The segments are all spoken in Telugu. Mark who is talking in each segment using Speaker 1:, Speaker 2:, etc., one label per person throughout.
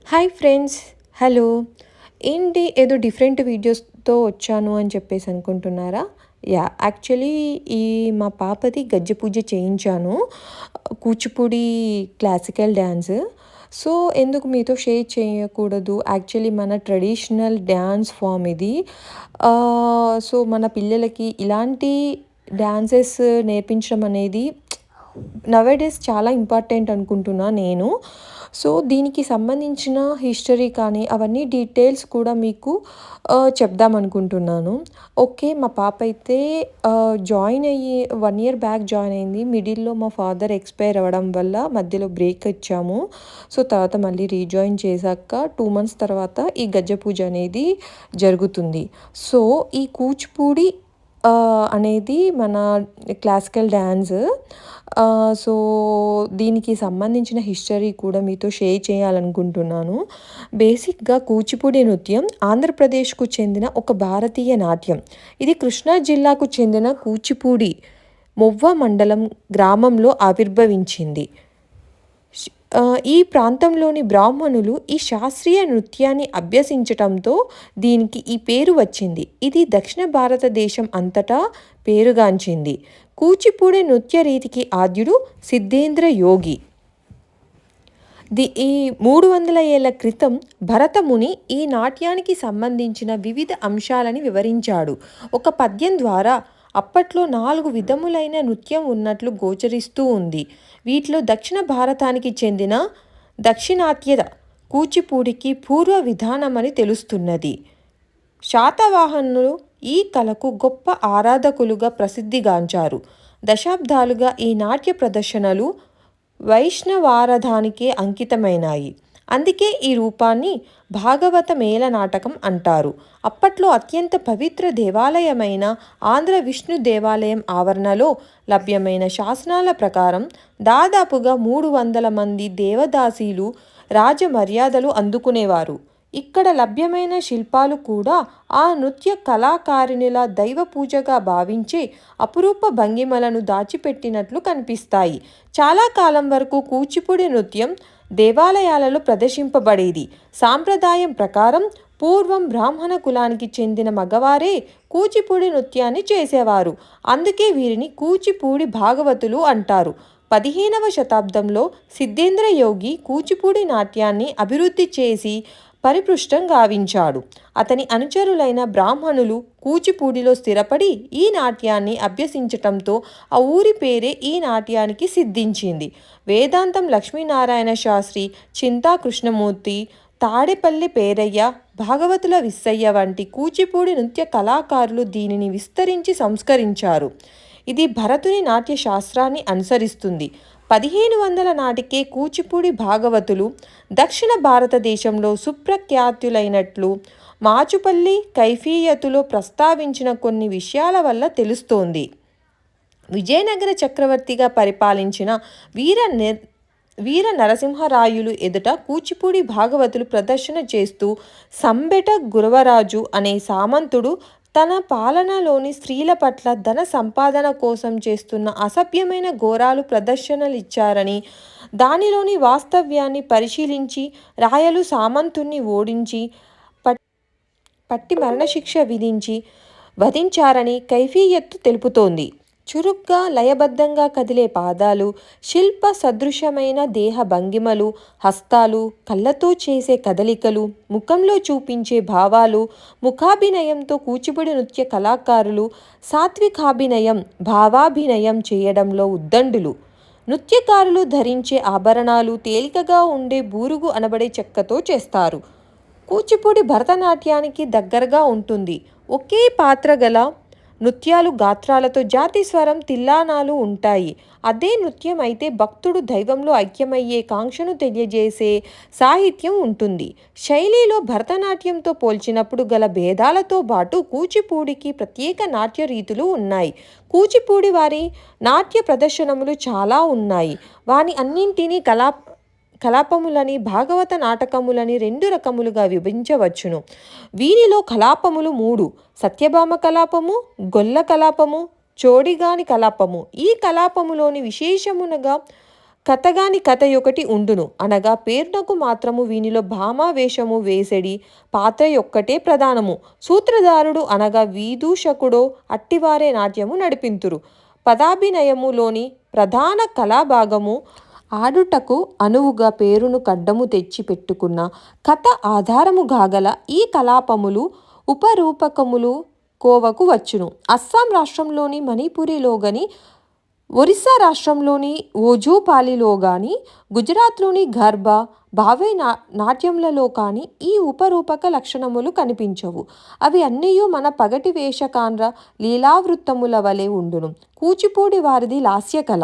Speaker 1: Hi friends. హలో. ఏంటి ఏదో డిఫరెంట్ వీడియోస్‌తో వచ్చాను అని చెప్పేసి అనుకుంటున్నారా? యాక్చువల్లీ ఈ మా పాపది గజ్జె పూజ చేయించాను. Kuchipudi classical dance. సో, ఎందుకు మీతో షేర్ చేయకూడదు? యాక్చువల్లీ మన ట్రెడిషనల్ డాన్స్ ఫార్మ్ ఇది. సో, మన పిల్లలకి ఇలాంటి డాన్సెస్ నేర్పించడం అనేది నవేడేస్ చాలా ఇంపార్టెంట్ అనుకుంటున్నా నేను. సో, దీనికి సంబంధించిన హిస్టరీ కానీ అవన్నీ డీటెయిల్స్ కూడా మీకు చెప్దామనుకుంటున్నాను. ఓకే. మా పాప అయితే జాయిన్ అయ్యి 1 ఇయర్ బ్యాక్ జాయిన్ అయింది. మిడిల్‌లో మా ఫాదర్ ఎక్స్‌పైర్ అవ్వడం వల్ల మధ్యలో బ్రేక్ ఇచ్చాము. సో, తర్వాత మళ్ళీ రీజాయిన్ చేశాక 2 మంత్స్ తర్వాత ఈ గజ్జె పూజ అనేది జరుగుతుంది. సో, ఈ కూచిపూడి అనేది మన క్లాసికల్ డాన్స్. సో, దీనికి సంబంధించిన హిస్టరీ కూడా మీతో షేర్ చేయాలనుకుంటున్నాను. బేసిక్‌గా కూచిపూడి నృత్యం ఆంధ్రప్రదేశ్‌కు చెందిన ఒక భారతీయ నాట్యం. ఇది కృష్ణా జిల్లాకు చెందిన కూచిపూడి మొవ్వ మండలం గ్రామంలో ఆవిర్భవించింది. ఈ ప్రాంతంలోని బ్రాహ్మణులు ఈ శాస్త్రీయ నృత్యాన్ని అభ్యసించటంతో దీనికి ఈ పేరు వచ్చింది. ఇది దక్షిణ భారతదేశం అంతటా పేరుగాంచింది. కూచిపూడి నృత్య రీతికి ఆద్యుడు సిద్ధేంద్ర యోగి. ఈ 300 ఏళ్ల క్రితం భరతముని ఈ నాట్యానికి సంబంధించిన వివిధ అంశాలని వివరించాడు. ఒక పద్యం ద్వారా అప్పట్లో 4 విధములైన నృత్యం ఉన్నట్లు గోచరిస్తూ ఉంది. వీటిలో దక్షిణ భారతానికి చెందిన దక్షిణాత్య కూచిపూడికి పూర్వ విధానమని తెలుస్తున్నది. శాతవాహనులు ఈ కళకు గొప్ప ఆరాధకులుగా ప్రసిద్ధిగాంచారు. దశాబ్దాలుగా ఈ నాట్య ప్రదర్శనలు వైష్ణవారాధనకే అంకితమైనాయి. అందుకే ఈ రూపాన్ని భాగవత మేళ నాటకం అంటారు. అప్పట్లో అత్యంత పవిత్ర దేవాలయమైన ఆంధ్ర విష్ణు దేవాలయం ఆవరణలో లభ్యమైన శాసనాల ప్రకారం దాదాపుగా 300 మంది దేవదాసీలు రాజమర్యాదలు అందుకునేవారు. ఇక్కడ లభ్యమైన శిల్పాలు కూడా ఆ నృత్య కళాకారిణుల దైవ పూజగా భావించే అపురూప భంగిమలను దాచిపెట్టినట్లు కనిపిస్తాయి. చాలా కాలం వరకు కూచిపూడి నృత్యం దేవాలయాలలో ప్రదర్శింపబడేది. సాంప్రదాయం ప్రకారం పూర్వం బ్రాహ్మణ కులానికి చెందిన మగవారే కూచిపూడి నృత్యాన్ని చేసేవారు. అందుకే వీరిని కూచిపూడి భాగవతులు అంటారు. 15వ శతాబ్దంలో సిద్ధేంద్ర యోగి కూచిపూడి నాట్యాన్ని అభివృద్ధి చేసి పరిపుష్టం గావించాడు. అతని అనుచరులైన బ్రాహ్మణులు కూచిపూడిలో స్థిరపడి ఈ నాట్యాన్ని అభ్యసించటంతో ఆ ఊరి పేరే ఈ నాట్యానికి సిద్ధించింది. వేదాంతం లక్ష్మీనారాయణ శాస్త్రి, చింతా కృష్ణమూర్తి, తాడేపల్లి పేరయ్య, భాగవతుల విస్సయ్య వంటి కూచిపూడి నృత్య కళాకారులు దీనిని విస్తరించి సంస్కరించారు. ఇది భరతుని నాట్య శాస్త్రాన్ని అనుసరిస్తుంది. 1500 నాటికే కూచిపూడి భాగవతులు దక్షిణ భారతదేశంలో సుప్రఖ్యాతులైనట్లు మాచుపల్లి కైఫియతులో ప్రస్తావించిన కొన్ని విషయాల వల్ల తెలుస్తోంది. విజయనగర చక్రవర్తిగా పరిపాలించిన వీర నరసింహరాయలు ఎదుట కూచిపూడి భాగవతులు ప్రదర్శన చేస్తూ సంబెట గురవరాజు అనే సామంతుడు తన పాలనలోని స్త్రీల పట్ల ధన సంపాదన కోసం చేస్తున్న అసభ్యమైన ఘోరాలు ప్రదర్శనలిచ్చారని, దానిలోని వాస్తవ్యాన్ని పరిశీలించి రాయలు సామంతుణ్ణి ఓడించి పట్టి మరణశిక్ష విధించి వధించారని కైఫియత్తు తెలుపుతోంది. చురుగ్గా లయబద్ధంగా కదిలే పాదాలు, శిల్ప సదృశమైన దేహ భంగిమలు, హస్తాలు, కళ్ళతో చేసే కదలికలు, ముఖంలో చూపించే భావాలు, ముఖాభినయంతో కూచిపూడి నృత్య కళాకారులు సాత్వికాభినయం, భావాభినయం చేయడంలో ఉద్దండులు. నృత్యకారులు ధరించే ఆభరణాలు తేలికగా ఉండే బూరుగు అనబడే చెక్కతో చేస్తారు. కూచిపూడి భరతనాట్యానికి దగ్గరగా ఉంటుంది. ఒకే పాత్ర గల నృత్యాలు గాత్రాలతో జాతి స్వరం తిల్లానాలు ఉంటాయి. అదే నృత్యం అయితే భక్తుడు దైవంలో ఐక్యమయ్యే కాంక్షను తెలియజేసే సాహిత్యం ఉంటుంది. శైలిలో భరతనాట్యంతో పోల్చినప్పుడు గల భేదాలతో పాటు కూచిపూడికి ప్రత్యేక నాట్య రీతులు ఉన్నాయి. కూచిపూడి వారి నాట్య ప్రదర్శనములు చాలా ఉన్నాయి. వాని అన్నింటినీ కలాపములని, భాగవత నాటకములని 2 రకములుగా విభజించవచ్చును. వీనిలో కలాపములు 3: సత్యభామ కలాపము, గొల్ల కలాపము, చోడిగాని కలాపము. ఈ కలాపములోని విశేషమునగా కథగాని కథయొకటి ఉండును అనగా పేర్నకు మాత్రము వీనిలో భామావేషము వేసెడి పాత్ర యొక్కటే ప్రధానము. సూత్రధారుడు అనగా విదూషకుడో అట్టివారే నాట్యము నడిపింతురు. పదాభినయములోని ప్రధాన కళాభాగము ఆడుటకు అనువుగా పేరును కడ్డము తెచ్చి పెట్టుకున్న కథ ఆధారము గాగల ఈ కలాపములు ఉపరూపకములు కోవకు వచ్చును. అస్సాం రాష్ట్రంలోని మణిపురిలో గని, ఒరిస్సా రాష్ట్రంలోని ఓజోపాలిలో కానీ, గుజరాత్లోని గర్భా భావే నాట్యములలో కానీ ఈ ఉపరూపక లక్షణములు కనిపించవు. అవి అన్నయూ మన పగటి వేషకాండ్ర లీలావృత్తముల వలె ఉండును. కూచిపూడి వారిది లాస్యకళ.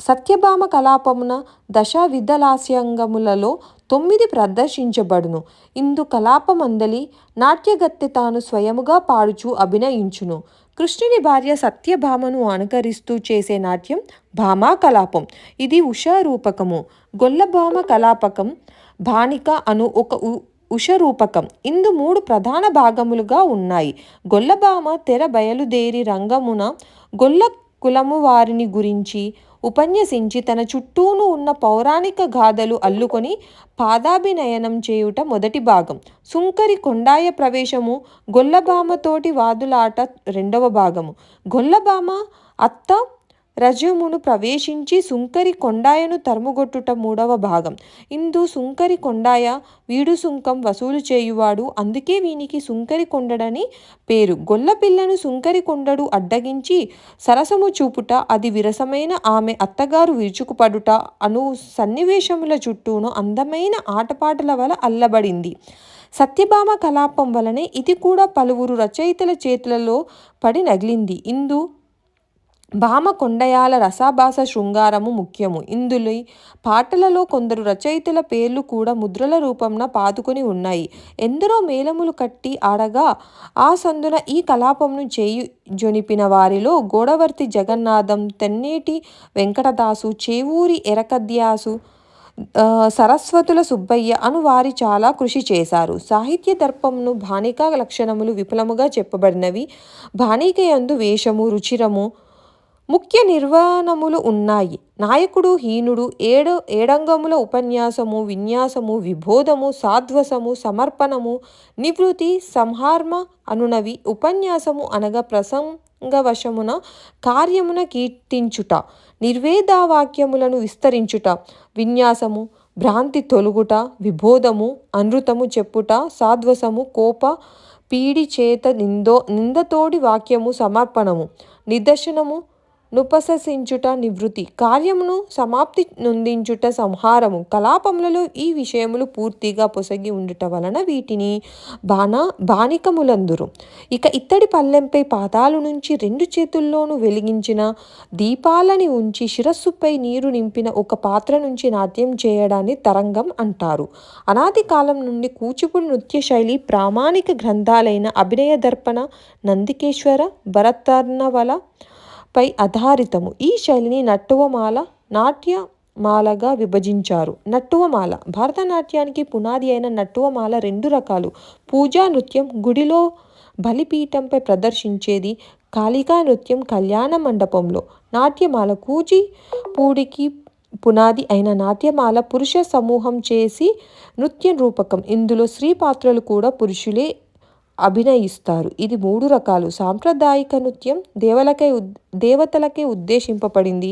Speaker 1: సత్యభామ కలాపమున దశవిధలాస్యాంగములలో 9 ప్రదర్శించబడును. ఇందు కలాపమందలి నాట్యగత్తె తాను స్వయముగా పాడుచు అభినయించును. కృష్ణుని భార్య సత్యభామను అనుకరిస్తూ చేసే నాట్యం భామా కలాపం. ఇది ఉషారూపకము. గొల్లభామ కలాపకం భానిక అను ఒక ఉషరూపకం. ఇందు 3 ప్రధాన భాగములుగా ఉన్నాయి. గొల్లభామ తెర బయలుదేరి రంగమున గొల్ల కులము వారిని గురించి ఉపన్యసించి తన చుట్టూను ఉన్న పౌరాణిక గాథలు అల్లుకొని పాదాభినయనం చేయుట మొదటి భాగం. సుంకరి కొండాయ ప్రవేశము గొల్లభామతోటి వాదులాట రెండవ భాగము. గొల్లభామ అత్త రజమును ప్రవేశించి సుంకరి కొండాయను తరుముగొట్టుట మూడవ భాగం. ఇందు సుంకరి కొండాయ వీడు సుంకం వసూలు చేయువాడు, అందుకే వీనికి సుంకరి కొండడని పేరు. గొల్లపిల్లను సుంకరి కొండడు అడ్డగించి సరసము చూపుట, అది విరసమైన ఆమె అత్తగారు విరుచుకుపడుట అను సన్నివేశముల చుట్టూను అందమైన ఆటపాటల వల అల్లబడింది. సత్యభామ కలాపం వలనే ఇది కూడా పలువురు రచయితల చేతులలో పడి నగిలింది. ఇందు భామ కొండయాల రసాభాస శృంగారము ముఖ్యము. ఇందులో పాటలలో కొందరు రచయితల పేర్లు కూడా ముద్రల రూపంన పాతుకొని ఉన్నాయి. ఎందరో మేళములు కట్టి ఆడగా ఆ సందున ఈ కలాపంను చేయి జొనిపిన వారిలో గోడవర్తి జగన్నాథం, తెన్నేటి వెంకటదాసు, చేవూరి ఎరకద్యాసు, సరస్వతుల సుబ్బయ్య అను వారి చాలా కృషి చేశారు. సాహిత్య దర్పంను భానికా లక్షణములు విపులముగా చెప్పబడినవి. భానికయందు వేషము, రుచిరము, ముఖ్య నిర్వహణములు ఉన్నాయి. నాయకుడు, హీనుడు, ఏడంగముల ఉపన్యాసము, విన్యాసము, విబోధము, సాధ్వసము, సమర్పణము, నివృత్తి, సంహార్మ అనునవి. ఉపన్యాసము అనగా ప్రసంగవశమున కార్యమున కీర్తించుట, నిర్వేదావాక్యములను విస్తరించుట. విన్యాసము భ్రాంతి తొలుగుట, విబోధము అనృతము చెప్పుట, సాధ్వసము కోప పీడి చేత నిందతోడి వాక్యము, సమర్పణము నిదర్శనము నుపససించుట, నివృత్తి కార్యమును సమాప్తి నొందించుట, సంహారము. కలాపములలో ఈ విషయములు పూర్తిగా పొసగి ఉండుట వలన వీటిని బానికములందురు. ఇక ఇత్తడి పల్లెంపై పాదాలు నుంచి 2 చేతుల్లోనూ వెలిగించిన దీపాలని ఉంచి శిరస్సుపై నీరు నింపిన ఒక పాత్ర నుంచి నాట్యం చేయడాన్ని తరంగం అంటారు. అనాది కాలం నుండి కూచిపూడి నృత్య శైలి ప్రామాణిక గ్రంథాలైన అభినయ దర్పణ, నందికేశ్వర, భరతర్ణవల పై ఆధారితము. ఈ శైలిని నట్టువమాల, నాట్యమాలగా విభజించారు. నట్టువమాల భరతనాట్యానికి పునాది అయిన నట్టువమాల 2 రకాలు. పూజా నృత్యం గుడిలో బలిపీఠంపై ప్రదర్శించేది. కాళికా నృత్యం కళ్యాణ మండపంలో. నాట్యమాల కూచిపూడికి పునాది అయిన నాట్యమాల పురుష సమూహం చేసి నృత్య రూపకం. ఇందులో స్త్రీ పాత్రలు కూడా పురుషులే అభినయిస్తారు. ఇది 3 రకాలు. సాంప్రదాయిక నృత్యం దేవతలకే ఉద్దేశింపబడింది.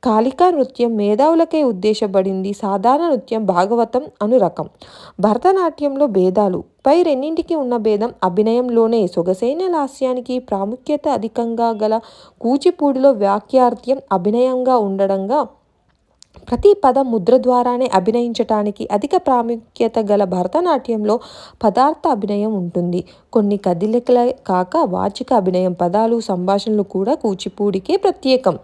Speaker 1: కాళికా నృత్యం మేధావులకే ఉద్దేశపడింది. సాధారణ నృత్యం భాగవతం అను రకం. భరతనాట్యంలో భేదాలు. పై రెండింటికి ఉన్న భేదం అభినయంలోనే. సొగసైన లాస్యానికి ప్రాముఖ్యత అధికంగా గల కూచిపూడిలో వాక్యార్థం అభినయంగా ఉండడంగా ప్రతి పదం ముద్ర ద్వారానే అభినయించటానికి అధిక ప్రాముఖ్యత గల భరతనాట్యంలో పదార్థ అభినయం ఉంటుంది. కొన్ని కదలికలే కాక వాచిక అభినయం, పదాలు, సంభాషణలు కూడా కూచిపూడికే ప్రత్యేకం.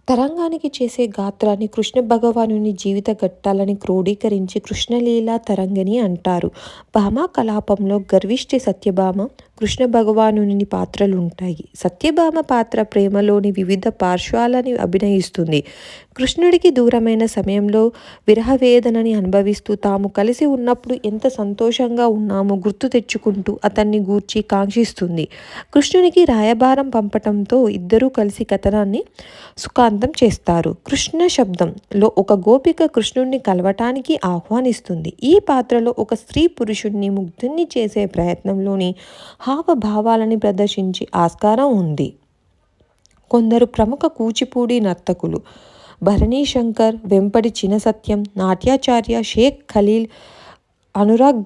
Speaker 1: తరంగానికి చేసే గాత్రాన్ని కృష్ణ భగవానుని జీవిత ఘట్టాలని క్రోడీకరించి కృష్ణలీలా తరంగిణి అంటారు. భామా కలాపంలో గర్విష్ఠి సత్యభామ, కృష్ణ భగవానుని పాత్రలు ఉంటాయి. సత్యభామ పాత్ర ప్రేమలోని వివిధ పార్శ్వాలని అభినయిస్తుంది. కృష్ణుడికి దూరమైన సమయంలో విరహవేదనని అనుభవిస్తూ తాము కలిసి ఉన్నప్పుడు ఎంత సంతోషంగా ఉన్నామో గుర్తు తెచ్చుకుంటూ అతన్ని గూర్చి కాంక్షిస్తుంది. కృష్ణునికి రాయబారం పంపటంతో ఇద్దరూ కలిసి కథనాన్ని సుఖాంతం చేస్తారు. కృష్ణ శబ్దంలో ఒక గోపిక కృష్ణుడిని కలవటానికి ఆహ్వానిస్తుంది. ఈ పాత్రలో ఒక స్త్రీ పురుషుణ్ణి ముగ్ధుణ్ణి చేసే ప్రయత్నంలోని హావభావాలని ప్రదర్శించి ఆస్కారం ఉంది. కొందరు ప్రముఖ కూచిపూడి నర్తకులు భరణీ శంకర్, వెంపటి చినసత్యం, నాట్యాచార్య షేక్ ఖలీల్, అనురాగ్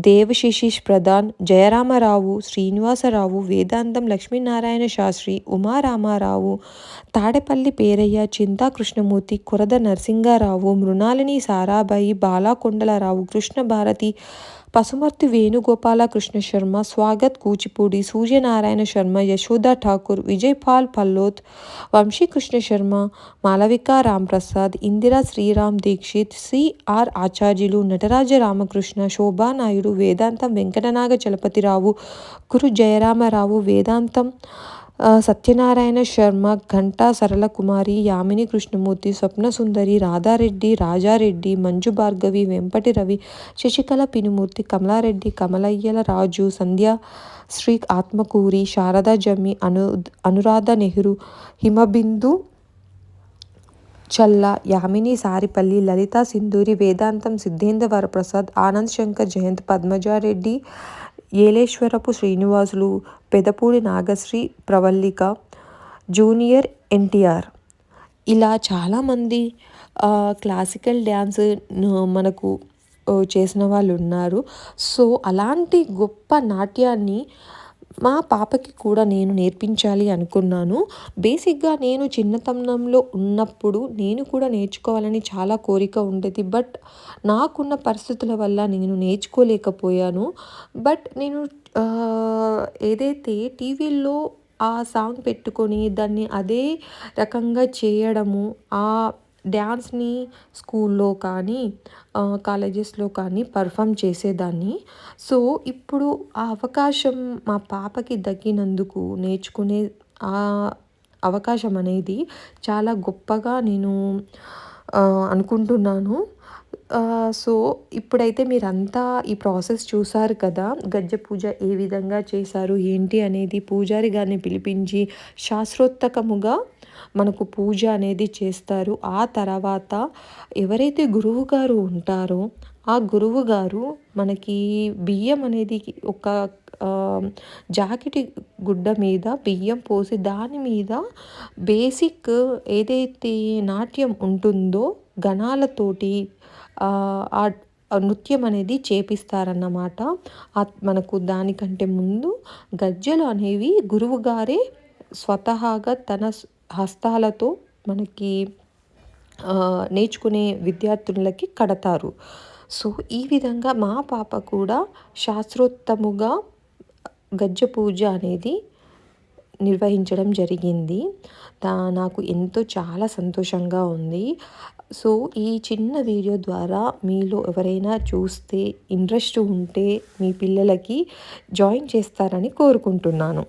Speaker 1: దేవశిషిష్ ప్రధాన్, జయరామరావు, శ్రీనివాసరావు, వేదాంతం లక్ష్మీనారాయణ శాస్త్రి, ఉమారామారావు, తాడేపల్లి పేరయ్య, చింతా కృష్ణమూర్తి, కొరద నరసింగారావు, మృణాలిని సారాభాయి, బాలాకొండలరావు, కృష్ణభారతి, పసుమర్తి వేణుగోపాల కృష్ణ శర్మ, స్వాగత్ కూచిపూడి, సూర్యనారాయణ శర్మ, యశోదా ఠాకూర్, విజయ్ పాల్ పల్లోత్, వంశీకృష్ణ శర్మ, మాలవికా రాంప్రసాద్, ఇందిరా శ్రీరామ్ దీక్షిత్, సిఆర్ ఆచార్యులు, నటరాజ రామకృష్ణ, శోభానాయుడు, వేదాంతం వెంకటనాగ చలపతిరావు, గురు జయరామరావు, వేదాంతం సత్యనారాయణ శర్మ, ఘంటా సరళకుమారి, యామిని కృష్ణమూర్తి, స్వప్నసుందరి, రాధారెడ్డి, రాజారెడ్డి, మంజు భార్గవి, వెంపటి రవి, శశికళ పినుమూర్తి, కమలారెడ్డి, కమలయ్యల రాజు, సంధ్య శ్రీ ఆత్మకూరి, శారదా జమ్మి, అనురాధ నెహ్రూ, హిమబిందు చల్ల, యామిని సారిపల్లి, లలితా సింధూరి, వేదాంతం సిద్ధేంద్ర వరప్రసాద్, ఆనంద్ శంకర్, జయంత్ పద్మజారెడ్డి, ఏలేశ్వరపు శ్రీనివాసులు, పెదపూడి నాగశ్రీ, ప్రవల్లిక, జూనియర్ ఎన్టీఆర్, ఇలా చాలామంది క్లాసికల్ డ్యాన్స్ మనకు చేసిన వాళ్ళు ఉన్నారు. సో అలాంటి గొప్ప నాట్యాన్ని మా పాపకి కూడా నేను నేర్పించాలి అనుకున్నాను. బేసిక్గా నేను చిన్నతనంలో ఉన్నప్పుడు నేను కూడా నేర్చుకోవాలని చాలా కోరిక ఉండేది. బట్ నాకున్న పరిస్థితుల వల్ల నేను నేర్చుకోలేకపోయాను. బట్ నేను ఏదైతే టీవీల్లో ఆ సాంగ్ పెట్టుకొని దాన్ని అదే రకంగా చేయడము, ఆ డ్యాన్స్ని స్కూల్లో కానీ కాలేజెస్లో కానీ పర్ఫామ్ చేసేదాన్ని. సో ఇప్పుడు ఆ అవకాశం మా పాపకి దక్కినందుకు నేర్చుకునే ఆ అవకాశం అనేది చాలా గొప్పగా నేను అనుకుంటున్నాను. సో ఇప్పుడైతే మీరంతా ఈ ప్రాసెస్ చూసారు కదా, గజ్జ పూజ ఏ విధంగా చేశారు ఏంటి అనేది పూజారి గారిని పిలిపించి శాస్త్రోక్తముగా మనకు పూజ అనేది చేస్తారు. ఆ తర్వాత ఎవరైతే గురువు గారు ఉంటారో ఆ గురువు గారు మనకి బియ్యం అనేది ఒక జాకెట్ గుడ్డ మీద బియ్యం పోసి దాని మీద బేసిక్ ఏదైతే నాట్యం ఉంటుందో గణాలతోటి ఆ నృత్యం అనేది చేపిస్తారన్నమాట. మనకు దానికంటే ముందు గజ్జలు అనేవి గురువుగారే స్వతహాగా తన హస్తాలతో మనకి నేర్చుకునే విద్యార్థులకి కడతారు. సో ఈ విధంగా మా పాప కూడా శాస్త్రోక్తముగా గజ్జ పూజ అనేది నిర్వహించడం జరిగింది. నాకు ఎంతో చాలా సంతోషంగా ఉంది. సో ఈ చిన్న వీడియో ద్వారా మీలో ఎవరైనా చూస్తే ఇంట్రెస్ట్ ఉంటే మీ పిల్లలకి జాయిన్ చేస్తారని కోరుకుంటున్నాను.